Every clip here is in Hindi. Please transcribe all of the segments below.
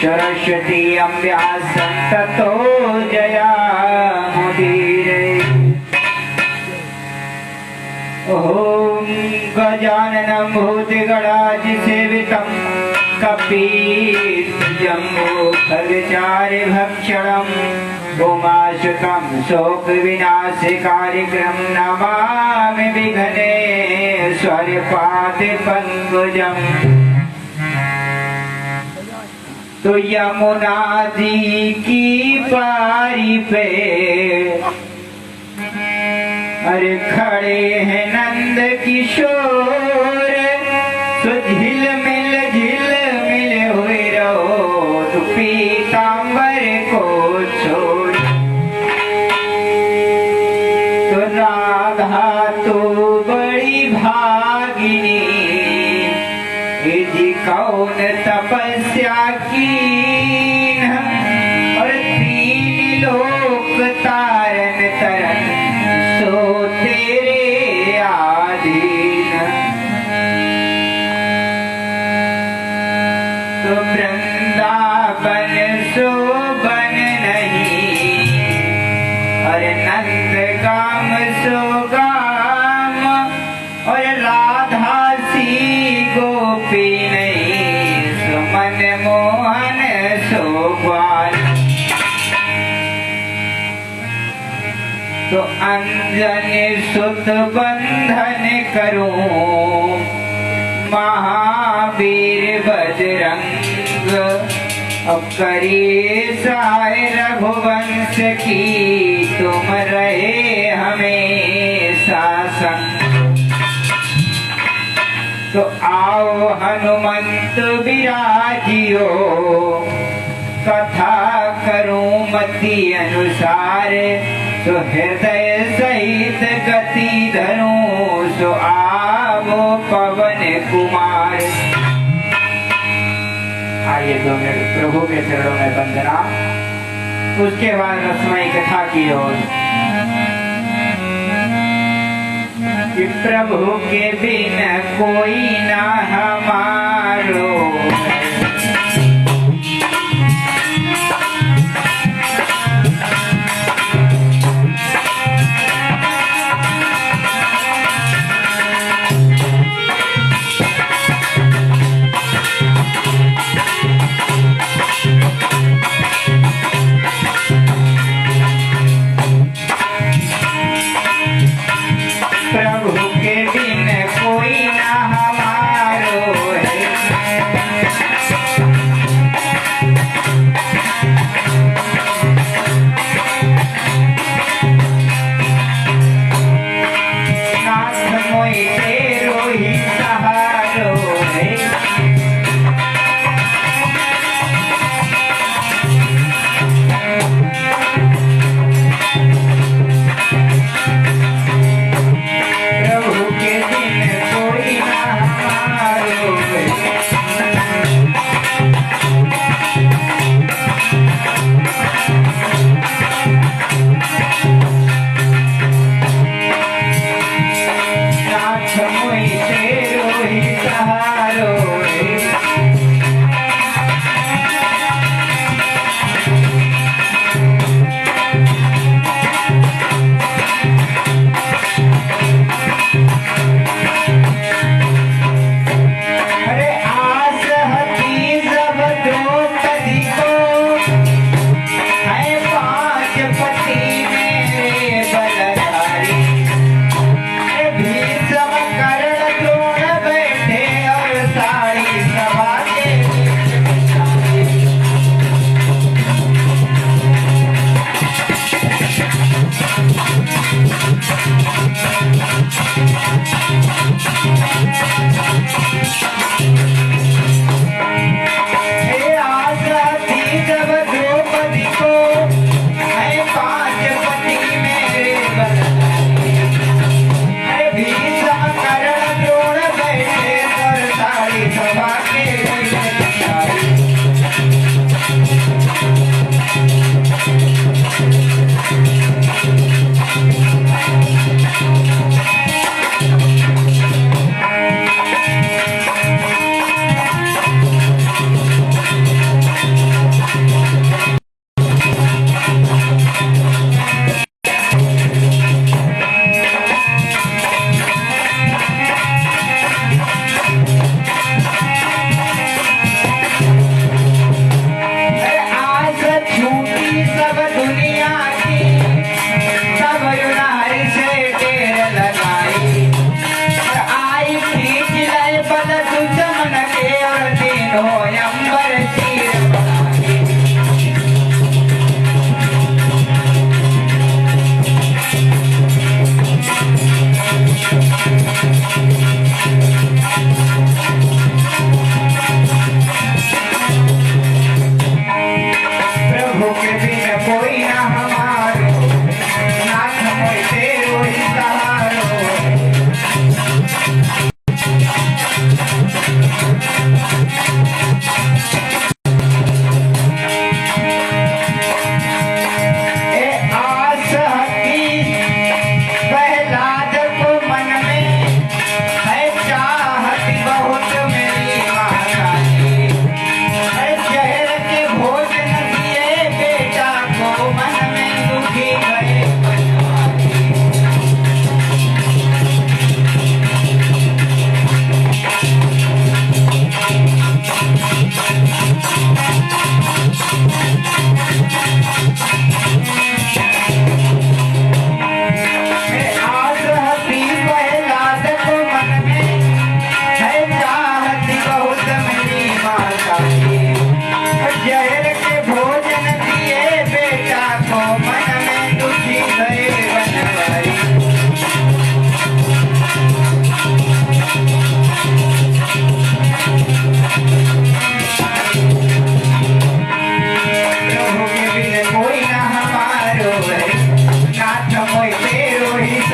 सरस्वतीं व्यासं ततो जयामुदीरये। ॐ गजाननं भूतगणाधिसेवितं कपिजम्बूफलचारुभक्षणम् उमासुतं शोकविनाशकारिणं नमामि विघ्नेश्वरपादपङ्कजम्। तो यमुना जी की पारी पे अरे खड़े हैं नंद किशोर, तो झिल मिल हुए रहो, तो पीतांबर को छोड़। तो नाग राधा तो बड़ी भागिनी, जी कौन तपस्या की, और तीन लोक तारन तरन सो तेरे आधीन। तो वृंदावन सो बन नहीं, और नंद गाम सो गाम, और राधा सी गोपी नहीं, सो मन मोहन सो ग्वाल। तो अंजन सुत बंधन करूं, महावीर बजरंग, अब करिए सहाय रघुवंश की, तुम रहे हमेशा संग। तो आओ हनुमंत विराजियो, कथा करूं मति अनुसार, तो हृदय सहित गति धरूं, सो आवो पवन कुमार। आइए 2 मिनट प्रभु के चरणों में वंदना, उसके बाद रसमयी कथा की ओर। कि प्रभु के बिन कोई ना हमारो, प्रभु के बिन कोई ना हमारो है।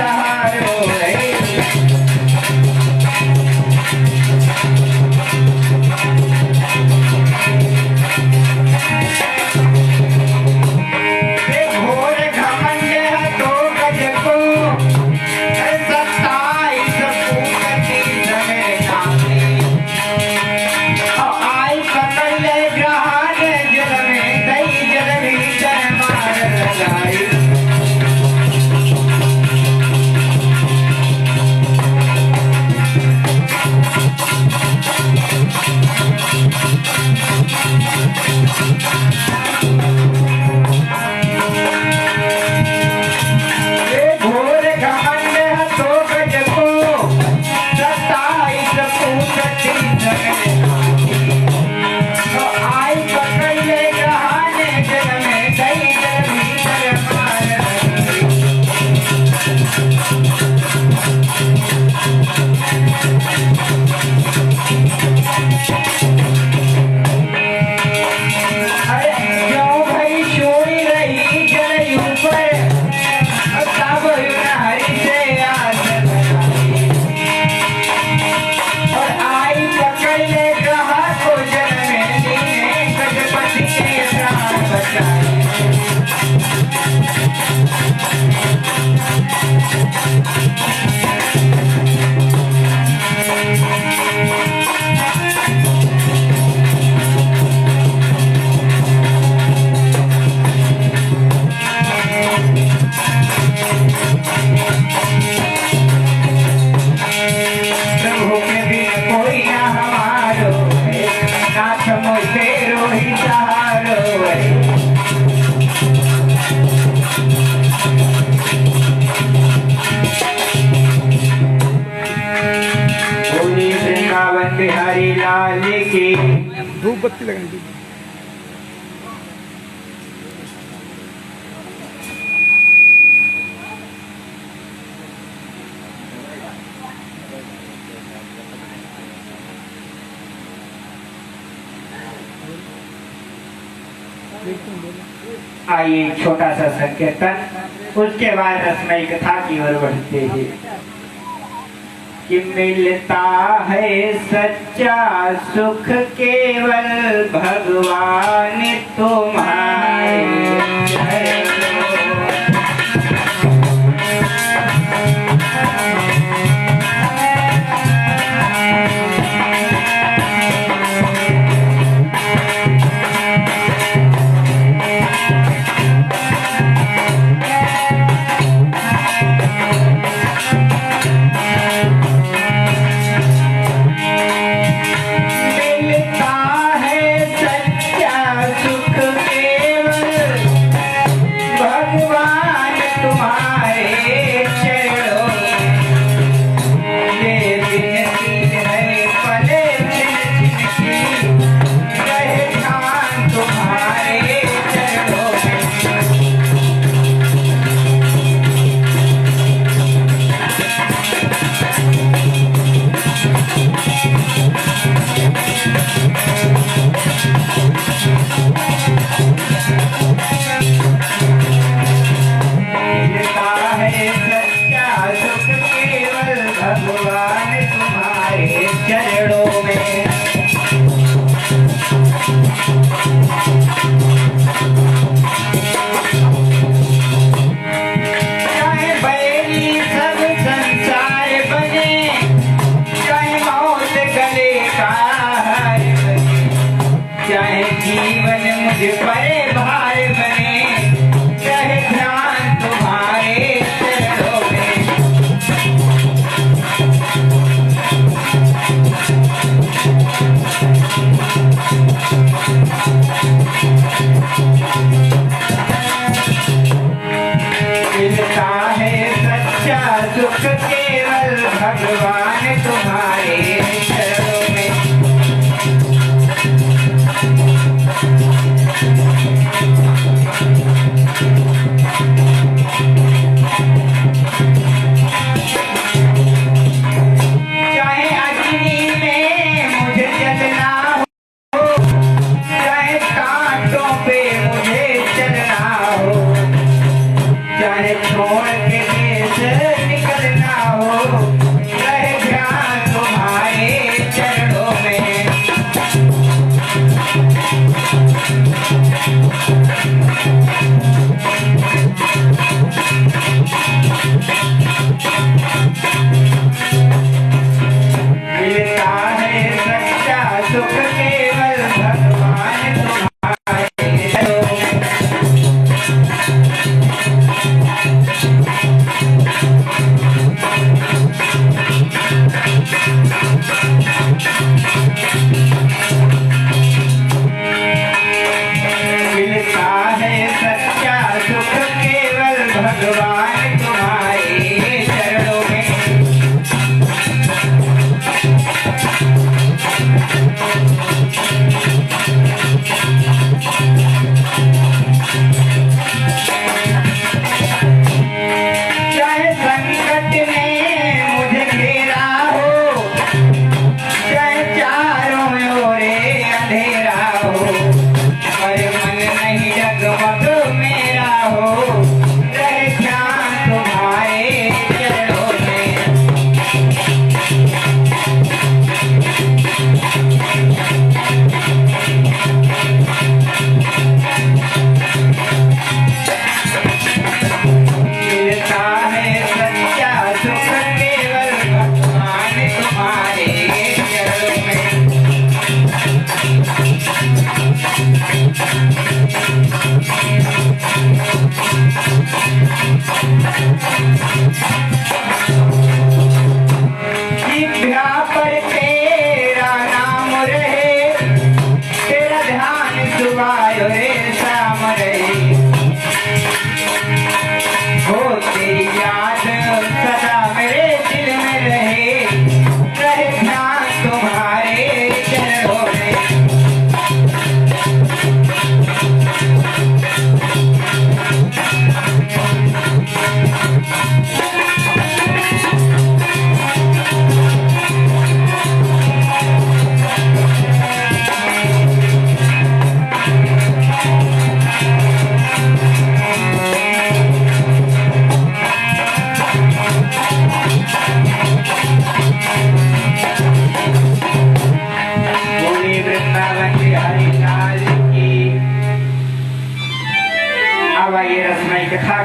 सहारो रे। घोर घमंड तो गज को 27 पूत तीन में नामी। आई पकड़ ले ग्रहण जल में दई जल भीतर मार लगाई। घोर घमंड तो गज को 27 पूत तीन में नामी। आई पकड़ ले ग्रहण जल में दई जल भीतर मार लगाई। अरे क्यों भाई छोड़ी रही जल ऊपर तब हरि से आस लगाई। और आई पकड़ ले ग्रह को जल में लीने गजपति के प्राण बचाए। प्रभु के बिन कोई ना हमारो है, नाथ मोर तेरो ही सहारो है। बोली वृंदावन बिहारी लाल की। धूप बत्ती लगानी। आइए छोटा सा संकीर्तन, उसके बाद रसमयी कथा की ओर बढ़ते हैं। कि मिलता है सच्चा सुख केवल भगवान तुम्हारे। मिलता है सच्चा सुख केवल भगवान तुम्हारे चरणों में। ये विनती है पले जिनकी रहे ध्यान तुम्हारे चरणों में। मिलता है सच्चा सुख केवल भगवान तुम्हारे चरणों में। चाहे बैरी सब संसार बने, चाहे मौत गले का हार बने, चाहे जीवन मुझ पर भार बने, चाहे ध्यान तुम्हारे चरणों में। मिलता है सच्चा सुख केवल भगवान तुम्हारे चरणों में। चाहे अग्नि में मुझे जलना हो, चाहे कांटों पे मुझे चलना हो, चाहे छोड़ के देश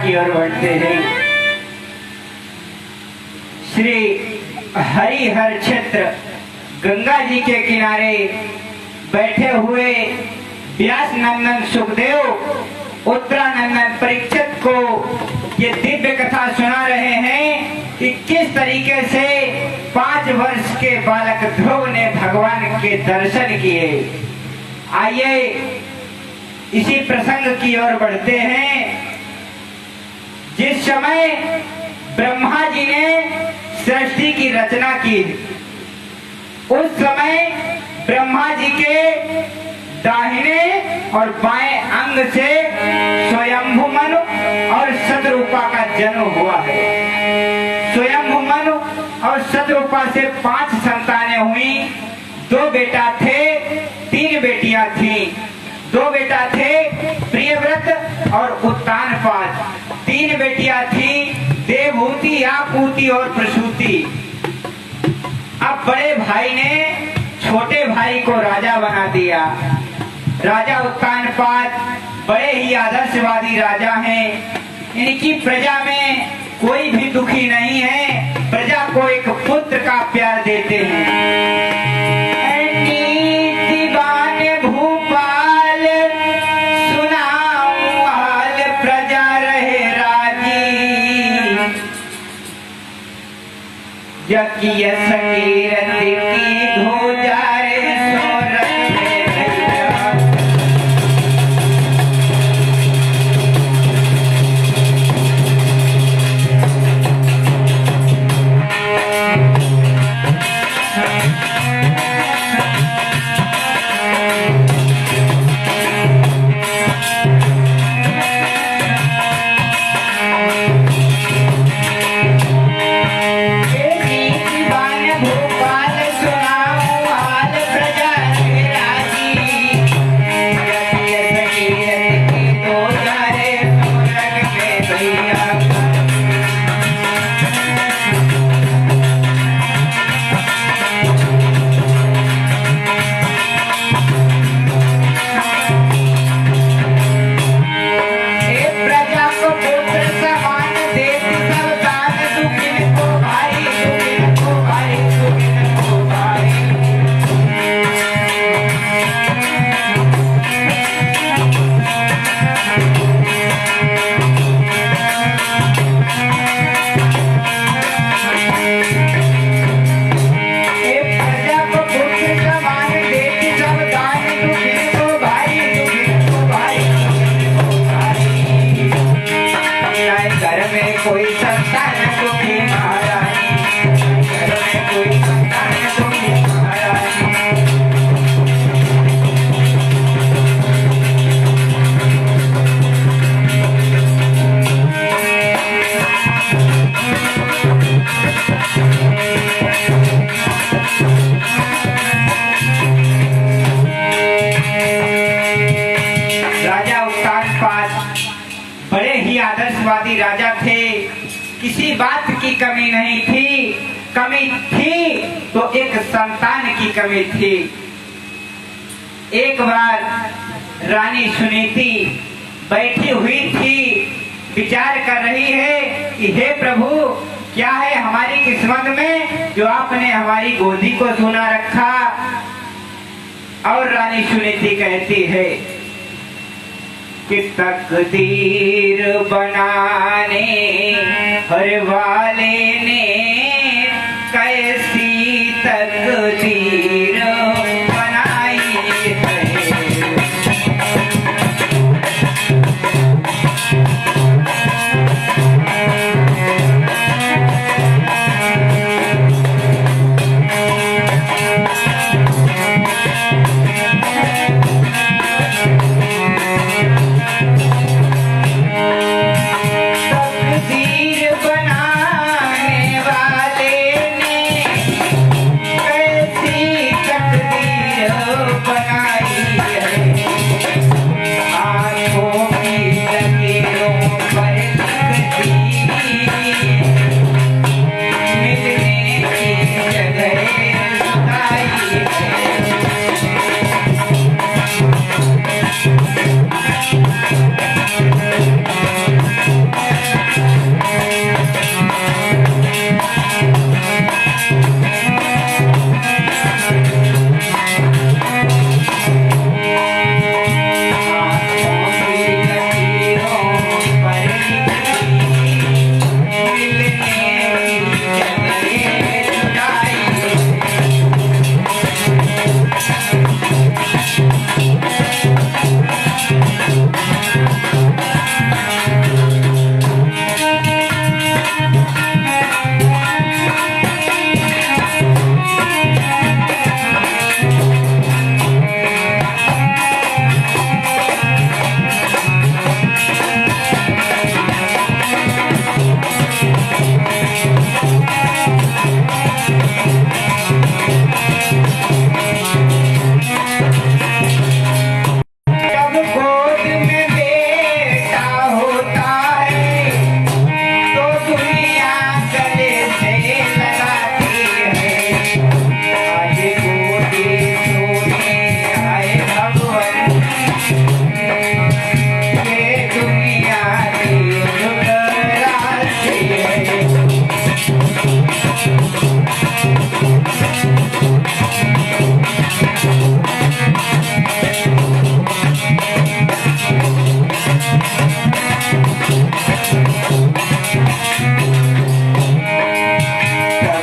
की ओर बढ़ते हैं। श्री हरिहर क्षेत्र गंगा जी के किनारे बैठे हुए व्यास नंदन सुखदेव उत्तरानंदन परीक्षित को ये दिव्य कथा सुना रहे हैं कि किस तरीके से 5 वर्ष के बालक ध्रुव ने भगवान के दर्शन किए। आइए इसी प्रसंग की ओर बढ़ते हैं। जिस समय ब्रह्मा जी ने सृष्टि की रचना की, उस समय ब्रह्मा जी के दाहिने और बाएं अंग से स्वयंभू मनु और सतरूपा का जन्म हुआ है। स्वयंभू मनु और सतरूपा से 5 संतानें हुई। 2 बेटा थे, 3 बेटियां थीं। 2 बेटा थे प्रियव्रत और उत्तानपाद। 3 बेटियां थीं देवहूति, आपूति और प्रसूति। अब बड़े भाई ने छोटे भाई को राजा बना दिया। राजा उत्तानपाद बड़े ही आदर्शवादी राजा हैं। इनकी प्रजा में कोई भी दुखी नहीं है। प्रजा को एक पुत्र का प्यार देते हैं। भूपाल सुनाऊं हाल, प्रजा रहे राजी। यज्ञ सकीरत की धोजारे सोरठ में भैया। कोई संतान दुखी महारानी, घर में कोई संतान दुखी महारानी। राजा उत्तानपाद बड़े ही आदर्शवादी राजा थे। किसी बात की कमी नहीं थी। कमी थी तो एक संतान की कमी थी। एक बार रानी सुनीति बैठी हुई थी, विचार कर रही है कि हे प्रभु, क्या है हमारी किस्मत में जो आपने हमारी गोदी को सुना रखा। और रानी सुनीति कहती है कि तकदीर बनाने हर वाले ने कैसी तकदीर बनाई है। तकदीर बनाने वाले ने कैसी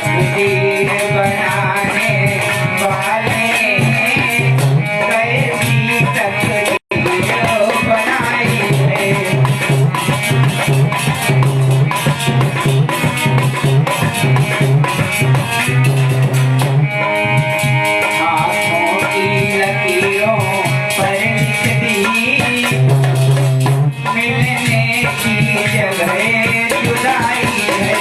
तकदीर बनाने वाले कैसी तकदीर बनाई है। आँखों की लकीरों पर लिख दी मिलने की जगह जुदाई है।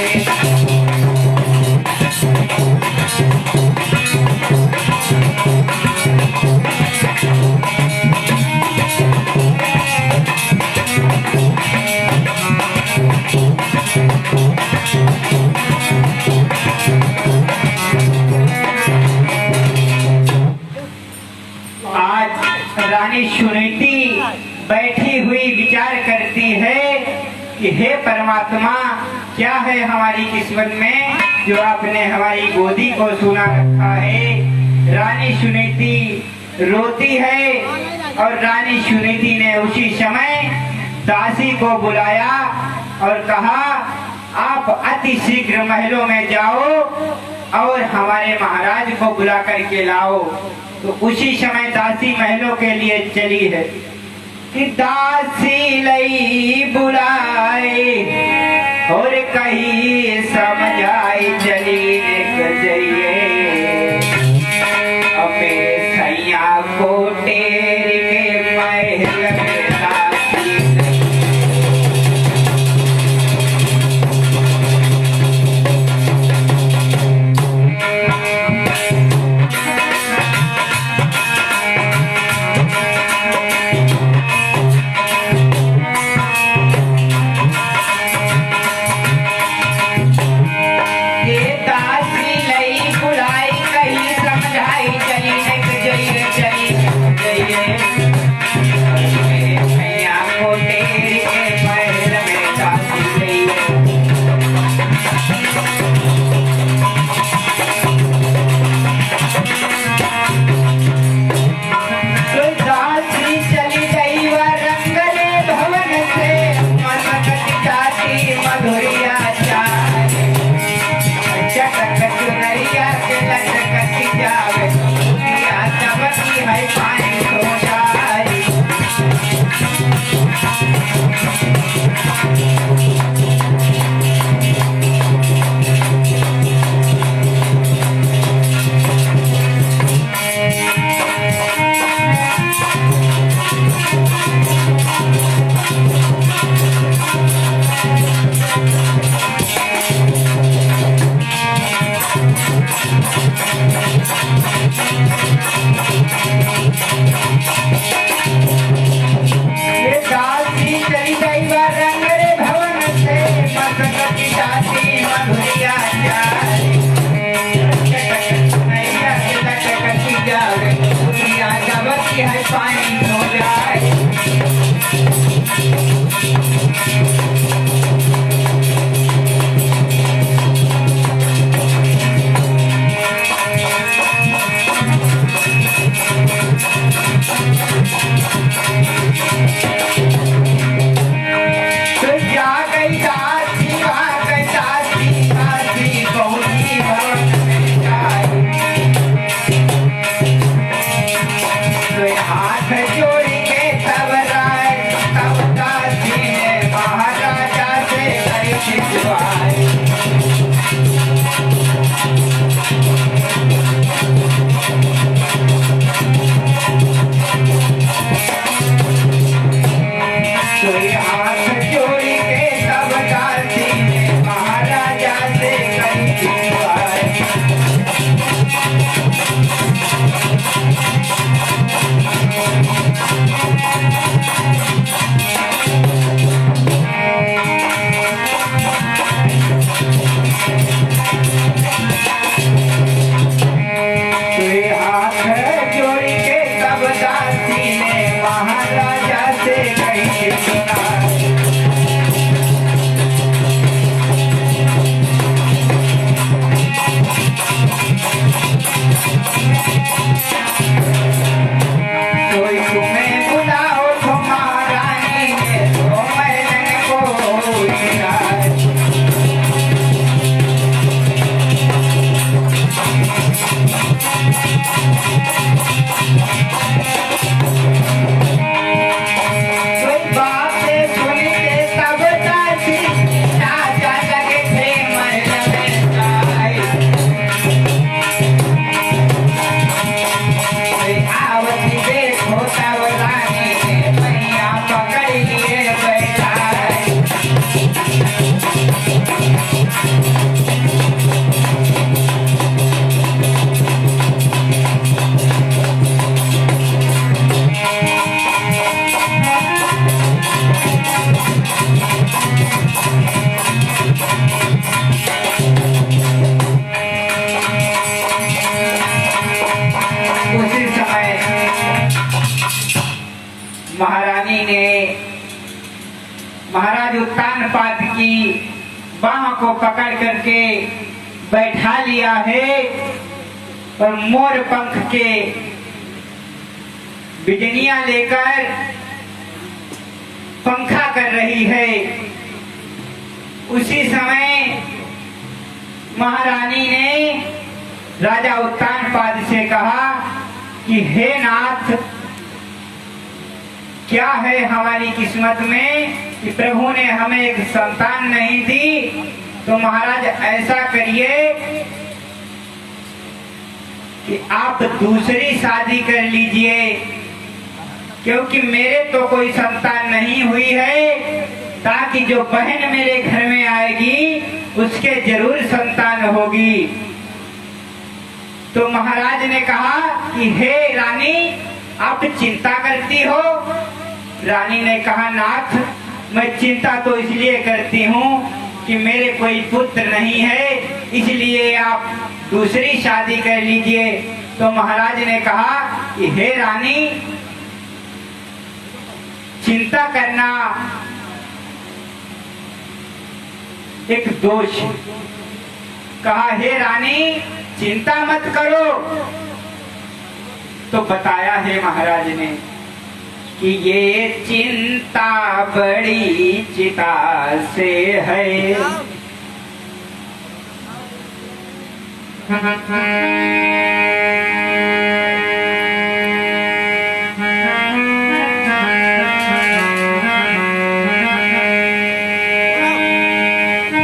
आज रानी सुनीति बैठी हुई विचार करती है कि हे परमात्मा, क्या है हमारी किस्मत में जो आपने हमारी गोदी को सुना रखा है। रानी सुनीति रोती है और रानी सुनीति ने उसी समय दासी को बुलाया और कहा, आप अति शीघ्र महलों में जाओ और हमारे महाराज को बुला करके लाओ। तो उसी समय दासी महलों के लिए चली है कि दासी लई बुलाए और कहीं समझाई चली जाइए। अबे सैया को टेर के महल में दासी है पानी हो जाए। तो जा गई दासी वहाँ गई दासी दासी पहुँची भवन में जाए। तो हाथ महाराज उत्तानपाद की बाह को पकड़ करके बैठा लिया है और मोर पंख के बिजनियां लेकर पंखा कर रही है। उसी समय महारानी ने राजा उत्तानपाद से कहा कि हे नाथ, क्या है हमारी किस्मत में कि प्रभु ने हमें एक संतान नहीं दी, तो महाराज ऐसा करिए कि आप दूसरी शादी कर लीजिए, क्योंकि मेरे तो कोई संतान नहीं हुई है, ताकि जो बहन मेरे घर में आएगी उसके जरूर संतान होगी। तो महाराज ने कहा कि हे रानी, आप चिंता करती हो? रानी ने कहा, नाथ, मैं चिंता तो इसलिए करती हूँ कि मेरे कोई पुत्र नहीं है, इसलिए आप दूसरी शादी कर लीजिए। तो महाराज ने कहा कि हे रानी, चिंता करना एक दोष। कहा, हे रानी, चिंता मत करो। तो बताया है महाराज ने कि ये चिंता बड़ी चिता से है,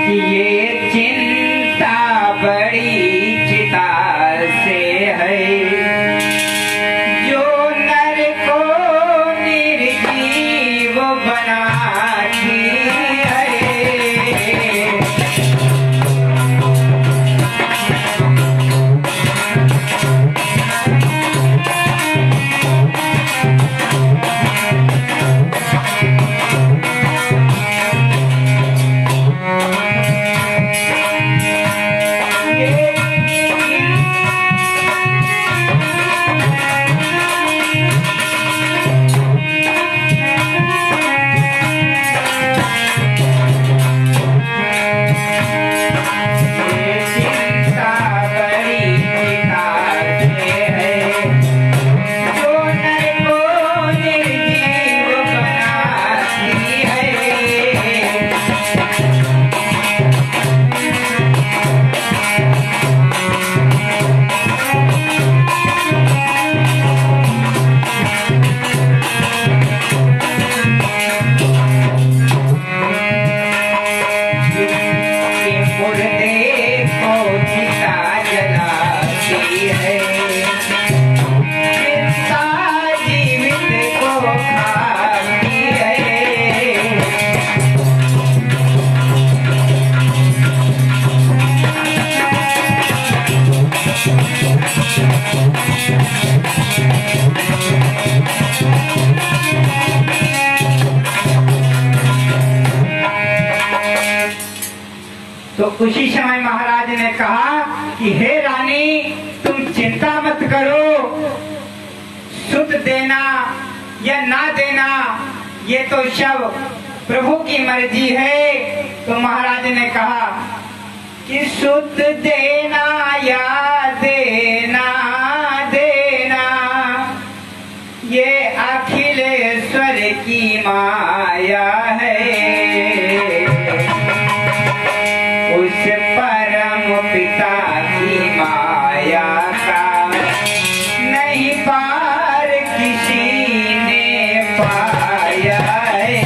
कि ये चिंता बड़ी चिता से है, जो नर को निर्जीव बनाती है। तो उसी समय महाराज ने कहा कि हे रानी, तुम चिंता मत करो, सुध देना या ना देना ये तो सब प्रभु की मर्जी है। तो महाराज ने कहा कि सुध देना या देना देना ये अखिलेश्वर की माया है, उस परम पिता की माया का नहीं पार किसी ने पाया है।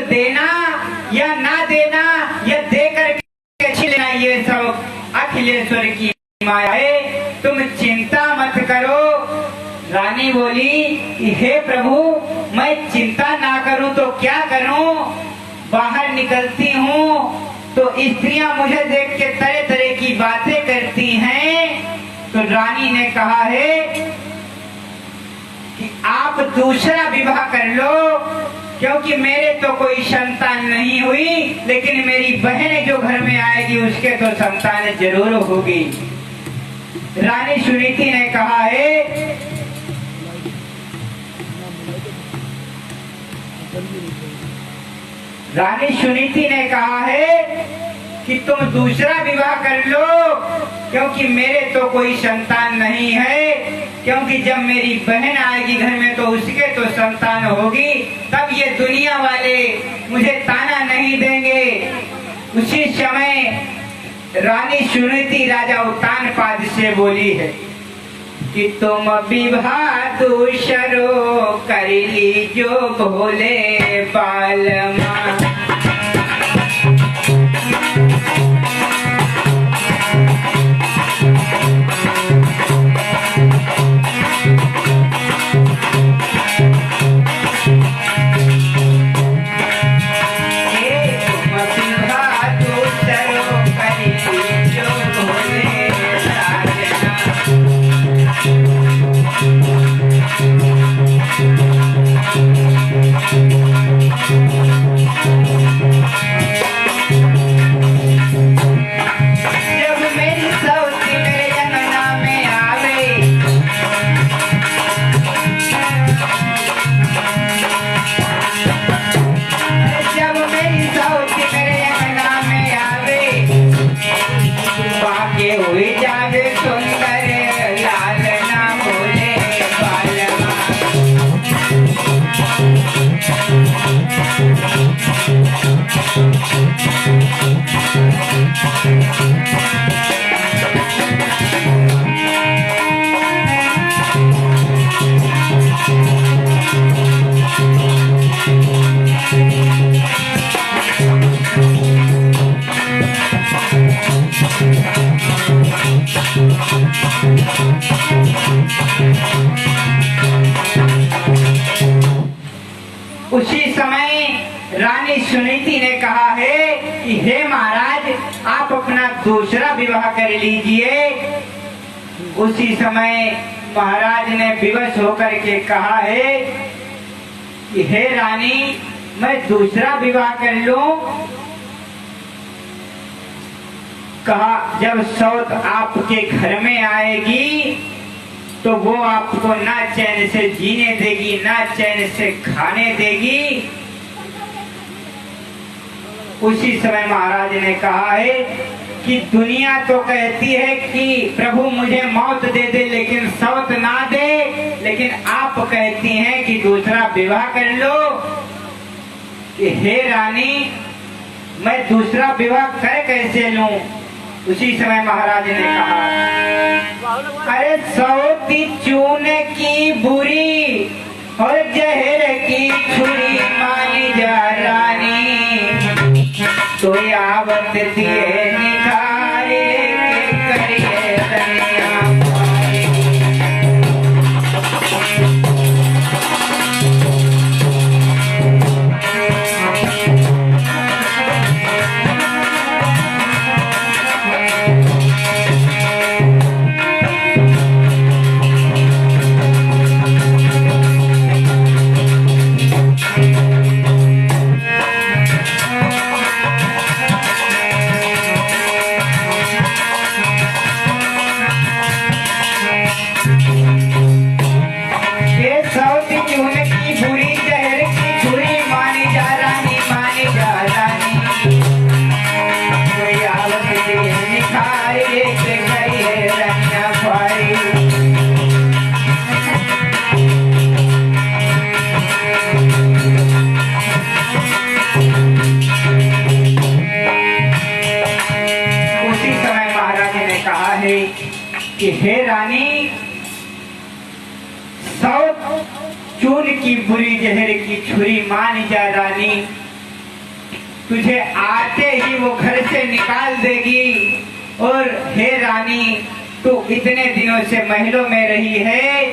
देना या ना देना या दे करके छिलना, ये सब अखिलेश्वर की माया है, तुम चिंता मत करो। रानी बोली कि हे प्रभु, मैं चिंता ना करूं तो क्या करूं? बाहर निकलती हूं तो स्त्रियां मुझे देख के तरह तरह की बातें करती हैं। तो रानी ने कहा है कि आप दूसरा विवाह कर लो, क्योंकि मेरे तो कोई संतान नहीं हुई, लेकिन मेरी बहन जो घर में आएगी उसके तो संतान जरूर होगी। रानी सुनीति ने कहा है रानी सुनीति ने कहा है कि तुम दूसरा विवाह कर लो, क्योंकि मेरे तो कोई संतान नहीं है, क्योंकि जब मेरी बहन आएगी घर में तो उसके तो संतान होगी, तब ये दुनिया वाले मुझे ताना नहीं देंगे। उसी समय रानी सुनीति राजा उत्तानपाद से बोली है कि तुम विवाह दूसरो कर लीजो भोले बालमा। उसी समय रानी सुनीति ने कहा है कि हे महाराज, आप अपना दूसरा विवाह कर लीजिए। उसी समय महाराज ने विवश होकर के कहा है कि हे रानी, मैं दूसरा विवाह कर लूं? कहा जब सौत आपके घर में आएगी तो वो आपको ना चैन से जीने देगी, ना चैन से खाने देगी। उसी समय महाराज ने कहा है कि दुनिया तो कहती है कि प्रभु मुझे मौत दे दे लेकिन सौत ना दे, लेकिन आप कहती हैं कि दूसरा विवाह कर लो। कि हे रानी, मैं दूसरा विवाह कर कैसे लूं? उसी समय महाराज ने कहा, अरे सौती चूने की बुरी और जहर की छुरी मानी जा रानी, तो आवत दिए निखारे के करिए दुनिया पारी। कि हे रानी, सौत चून की बुरी जहर की छुरी मान जा रानी, तुझे आते ही वो घर से निकाल देगी। और हे रानी, तू इतने दिनों से महलों में रही है,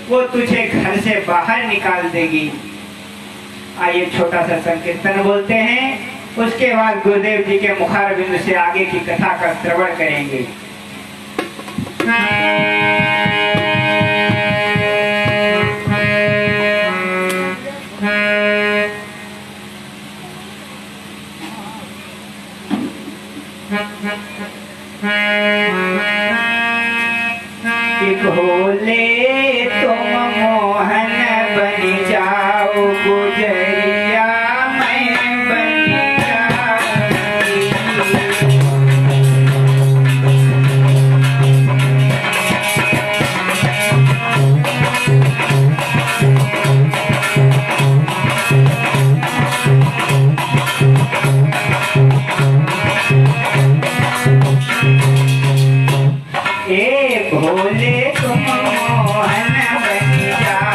वो तुझे घर से बाहर निकाल देगी। आइए छोटा सा संकीर्तन बोलते हैं, उसके बाद गुरुदेव जी के मुखारबिंद से आगे की कथा का श्रवण करेंगे। भोले तुम मोहन बन जाओ, गुजरिया मैं बन जाऊंगी। ए भोले तुम मोहन बन जाओ,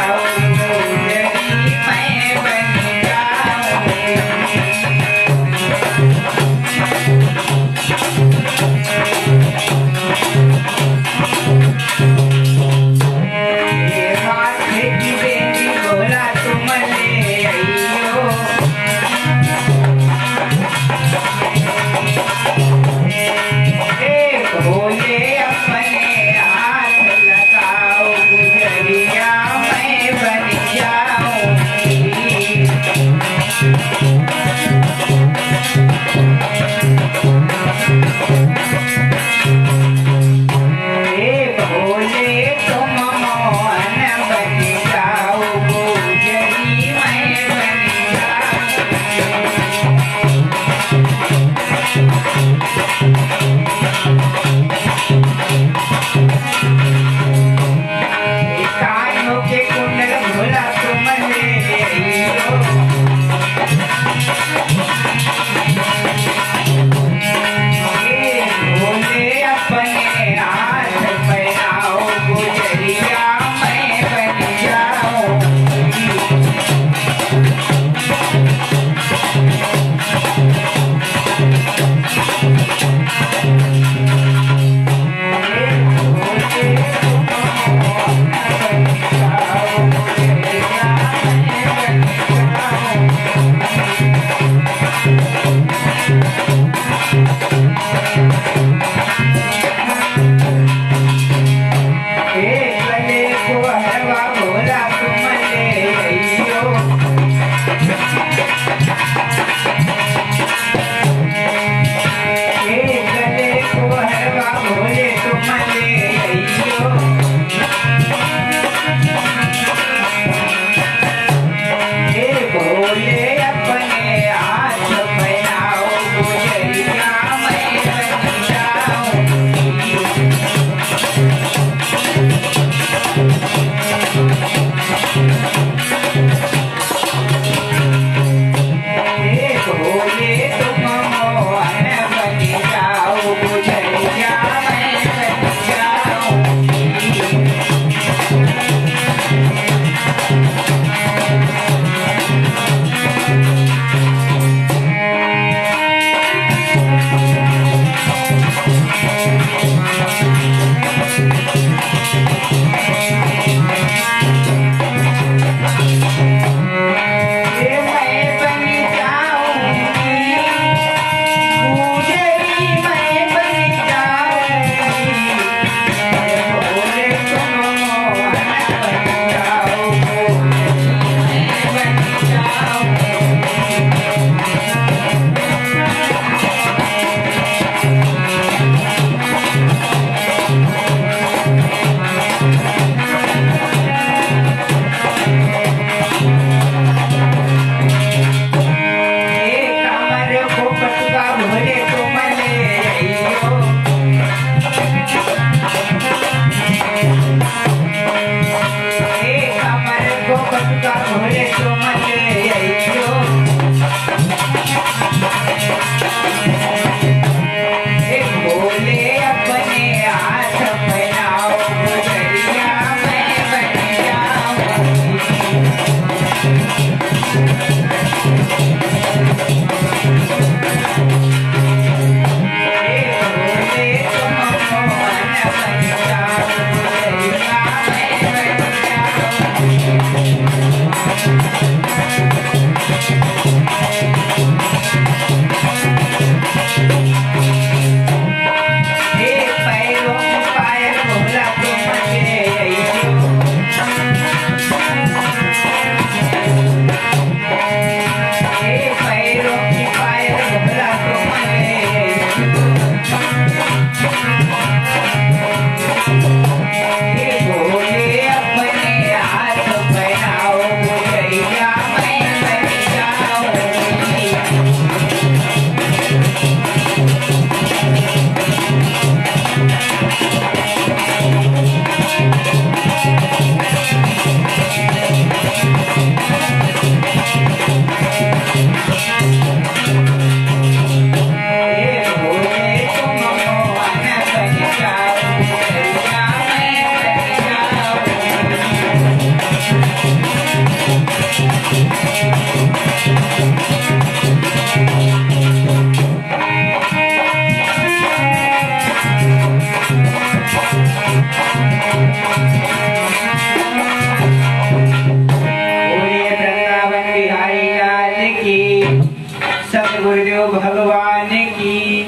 जय गुरुदेव भगवान की,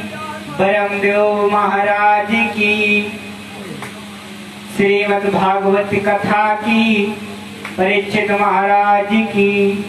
ब्रह्मदेव महाराज की, श्रीमद् भागवत कथा की, परीक्षित महाराज की।